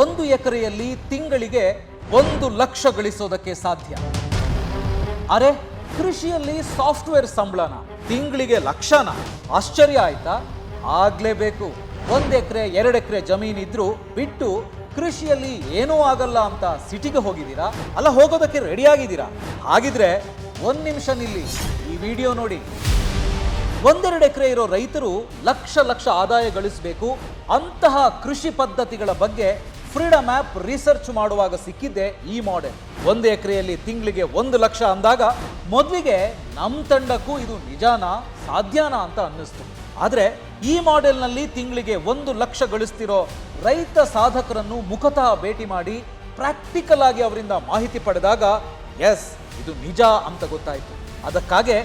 1 ಎಕರೆಯಲ್ಲಿ ತಿಂಗಳಿಗೆ 1 ಲಕ್ಷ ಗಳಿಸೋದಕ್ಕೆ ಸಾಧ್ಯ. ಅರೆ, ಕೃಷಿಯಲ್ಲಿ ಸಾಫ್ಟ್ವೇರ್ ಸಂಬಳನ ತಿಂಗಳಿಗೆ ಲಕ್ಷನ? ಆಶ್ಚರ್ಯ ಆಯ್ತಾ? ಆಗ್ಲೇಬೇಕು. 1 ಎಕರೆ 2 ಎಕರೆ ಜಮೀನಿದ್ರು ಬಿಟ್ಟು ಕೃಷಿಯಲ್ಲಿ ಏನೂ ಆಗಲ್ಲ ಅಂತ ಸಿಟಿಗೆ ಹೋಗಿದ್ದೀರಾ? ಅಲ್ಲ, ಹೋಗೋದಕ್ಕೆ ರೆಡಿ ಆಗಿದ್ದೀರಾ? ಹಾಗಿದ್ರೆ 1 ನಿಮಿಷ ನಿಲ್ಲಿ, ಈ ವಿಡಿಯೋ ನೋಡಿ. 1-2 ಎಕರೆ ಇರೋ ರೈತರು ಲಕ್ಷ ಆದಾಯ ಗಳಿಸಬೇಕು. ಅಂತಹ ಕೃಷಿ ಪದ್ಧತಿಗಳ ಬಗ್ಗೆ ಫ್ರೀಡಮ್ ಆ್ಯಪ್ ರಿಸರ್ಚ್ ಮಾಡುವಾಗ ಸಿಕ್ಕಿದ್ದೆ ಈ ಮಾಡೆಲ್. 1 ಎಕರೆಯಲ್ಲಿ ತಿಂಗಳಿಗೆ 1 ಲಕ್ಷ ಅಂದಾಗ ಮೊದಲಿಗೆ ನಮ್ಮ ತಂಡಕ್ಕೂ ಇದು ನಿಜಾನಾ, ಸಾಧ್ಯನಾ ಅಂತ ಅನ್ನಿಸ್ತು. ಆದರೆ ಈ ಮಾಡೆಲ್ನಲ್ಲಿ ತಿಂಗಳಿಗೆ 1 ಲಕ್ಷ ಗಳಿಸ್ತಿರೋ ರೈತ ಸಾಧಕರನ್ನು ಮುಖತಃ ಭೇಟಿ ಮಾಡಿ ಪ್ರಾಕ್ಟಿಕಲ್ ಆಗಿ ಅವರಿಂದ ಮಾಹಿತಿ ಪಡೆದಾಗ ಎಸ್, ಇದು ನಿಜ ಅಂತ ಗೊತ್ತಾಯಿತು. ಅದಕ್ಕಾಗಿ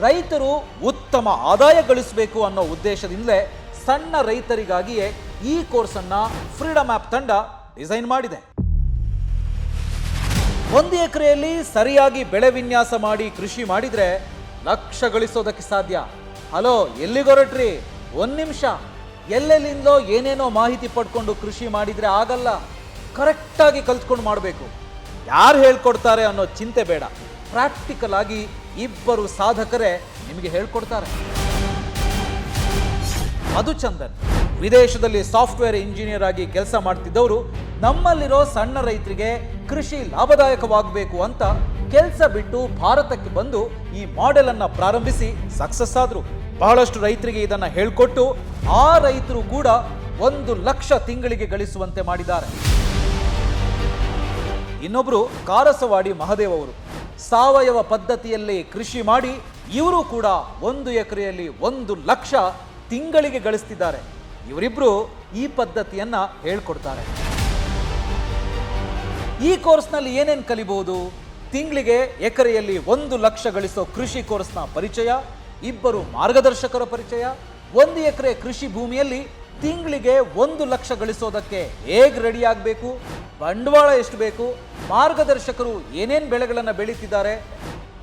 ರೈತರು ಉತ್ತಮ ಆದಾಯ ಗಳಿಸಬೇಕು ಅನ್ನೋ ಉದ್ದೇಶದಿಂದಲೇ ಸಣ್ಣ ರೈತರಿಗಾಗಿಯೇ ಈ ಕೋರ್ಸನ್ನು ಫ್ರೀಡಮ್ ಆ್ಯಪ್ ತಂಡ ಡಿಸೈನ್ ಮಾಡಿದೆ. 1 ಎಕರೆಯಲ್ಲಿ ಸರಿಯಾಗಿ ಬೆಳೆ ವಿನ್ಯಾಸ ಮಾಡಿ ಕೃಷಿ ಮಾಡಿದರೆ ಲಕ್ಷ ಗಳಿಸೋದಕ್ಕೆ ಸಾಧ್ಯ. ಹಲೋ, ಎಲ್ಲಿಗೊರಟ್ರಿ? 1 ನಿಮಿಷ. ಎಲ್ಲೆಲ್ಲಿಂದಲೋ ಏನೇನೋ ಮಾಹಿತಿ ಪಡ್ಕೊಂಡು ಕೃಷಿ ಮಾಡಿದರೆ ಆಗಲ್ಲ. ಕರೆಕ್ಟಾಗಿ ಕಲ್ತ್ಕೊಂಡು ಮಾಡಬೇಕು. ಯಾರು ಹೇಳ್ಕೊಡ್ತಾರೆ ಅನ್ನೋ ಚಿಂತೆ ಬೇಡ. ಪ್ರಾಕ್ಟಿಕಲ್ ಆಗಿ 2 ಸಾಧಕರೇ ನಿಮಗೆ ಹೇಳ್ಕೊಡ್ತಾರೆ. ಮಧುಚಂದನ್ ವಿದೇಶದಲ್ಲಿ ಸಾಫ್ಟ್ವೇರ್ ಇಂಜಿನಿಯರ್ ಆಗಿ ಕೆಲಸ ಮಾಡ್ತಿದ್ದವರು ನಮ್ಮಲ್ಲಿರೋ ಸಣ್ಣ ರೈತರಿಗೆ ಕೃಷಿ ಲಾಭದಾಯಕವಾಗಬೇಕು ಅಂತ ಕೆಲಸ ಬಿಟ್ಟು ಭಾರತಕ್ಕೆ ಬಂದು ಈ ಮಾಡೆಲ್ ಅನ್ನ ಪ್ರಾರಂಭಿಸಿ ಸಕ್ಸಸ್ ಆದ್ರು. ಬಹಳಷ್ಟು ರೈತರಿಗೆ ಇದನ್ನ ಹೇಳ್ಕೊಟ್ಟು ಆ ರೈತರು ಕೂಡ 1 ಲಕ್ಷ ತಿಂಗಳಿಗೆ ಗಳಿಸುವಂತೆ ಮಾಡಿದ್ದಾರೆ. ಇನ್ನೊಬ್ರು ಕಾರಸವಾಡಿ ಮಹದೇವ್ ಅವರು ಸಾವಯವ ಪದ್ಧತಿಯಲ್ಲಿ ಕೃಷಿ ಮಾಡಿ ಇವರು ಕೂಡ 1 ಎಕರೆಯಲ್ಲಿ 1 ಲಕ್ಷ ತಿಂಗಳಿಗೆ ಗಳಿಸ್ತಿದ್ದಾರೆ. ಇವರಿಬ್ರು ಈ ಪದ್ಧತಿಯನ್ನ ಹೇಳ್ಕೊಡ್ತಾರೆ. ಈ ಕೋರ್ಸ್ನಲ್ಲಿ ಏನೇನು ಕಲಿಬಹುದು? ತಿಂಗಳಿಗೆ ಎಕರೆಯಲ್ಲಿ 1 ಲಕ್ಷ ಗಳಿಸೋ ಕೃಷಿ ಕೋರ್ಸ್ನ ಪರಿಚಯ, 2 ಮಾರ್ಗದರ್ಶಕರ ಪರಿಚಯ, 1 ಎಕರೆ ಕೃಷಿ ಭೂಮಿಯಲ್ಲಿ ತಿಂಗಳಿಗೆ 1 ಲಕ್ಷ ಗಳಿಸೋದಕ್ಕೆ ಹೇಗೆ ರೆಡಿ ಆಗಬೇಕು, ಬಂಡವಾಳ ಎಷ್ಟು ಬೇಕು, ಮಾರ್ಗದರ್ಶಕರು ಏನೇನು ಬೆಳೆಗಳನ್ನು ಬೆಳೀತಿದ್ದಾರೆ,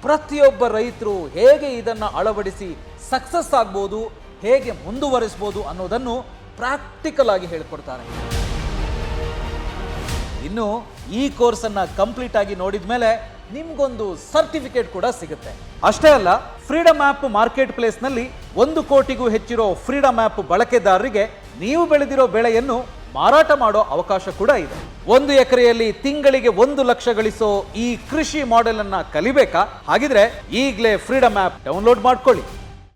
ಪ್ರತಿಯೊಬ್ಬ ರೈತರು ಹೇಗೆ ಇದನ್ನು ಅಳವಡಿಸಿ ಸಕ್ಸಸ್ ಆಗ್ಬೋದು, ಹೇಗೆ ಮುಂದುವರಿಸ್ಬೋದು ಅನ್ನೋದನ್ನು ಪ್ರಾಕ್ಟಿಕಲ್ ಆಗಿ ಹೇಳ್ಕೊಡ್ತಾರೆ. ಇನ್ನು ಈ ಕೋರ್ಸನ್ನು ಕಂಪ್ಲೀಟ್ ಆಗಿ ನೋಡಿದ ಮೇಲೆ ನಿಮ್ಗೊಂದು ಸರ್ಟಿಫಿಕೇಟ್ ಕೂಡ ಸಿಗುತ್ತೆ. ಅಷ್ಟೇ ಅಲ್ಲ, ಫ್ರೀಡಮ್ ಆ್ಯಪ್ ಮಾರ್ಕೆಟ್ ಪ್ಲೇಸ್ನಲ್ಲಿ 1 ಕೋಟಿಗೂ ಹೆಚ್ಚಿರೋ ಫ್ರೀಡಮ್ ಆ್ಯಪ್ ಬಳಕೆದಾರರಿಗೆ ನೀವು ಬೆಳೆದಿರೋ ಬೆಳೆಯನ್ನು ಮಾರಾಟ ಮಾಡೋ ಅವಕಾಶ ಕೂಡ ಇದೆ. 1 ಎಕರೆಯಲ್ಲಿ ತಿಂಗಳಿಗೆ 1 ಲಕ್ಷ ಗಳಿಸೋ ಈ ಕೃಷಿ ಮಾಡೆಲ್ ಅನ್ನ ಕಲಿಬೇಕಾ? ಹಾಗಿದ್ರೆ ಈಗಲೇ ಫ್ರೀಡಮ್ ಆ್ಯಪ್ ಡೌನ್ಲೋಡ್ ಮಾಡ್ಕೊಳ್ಳಿ.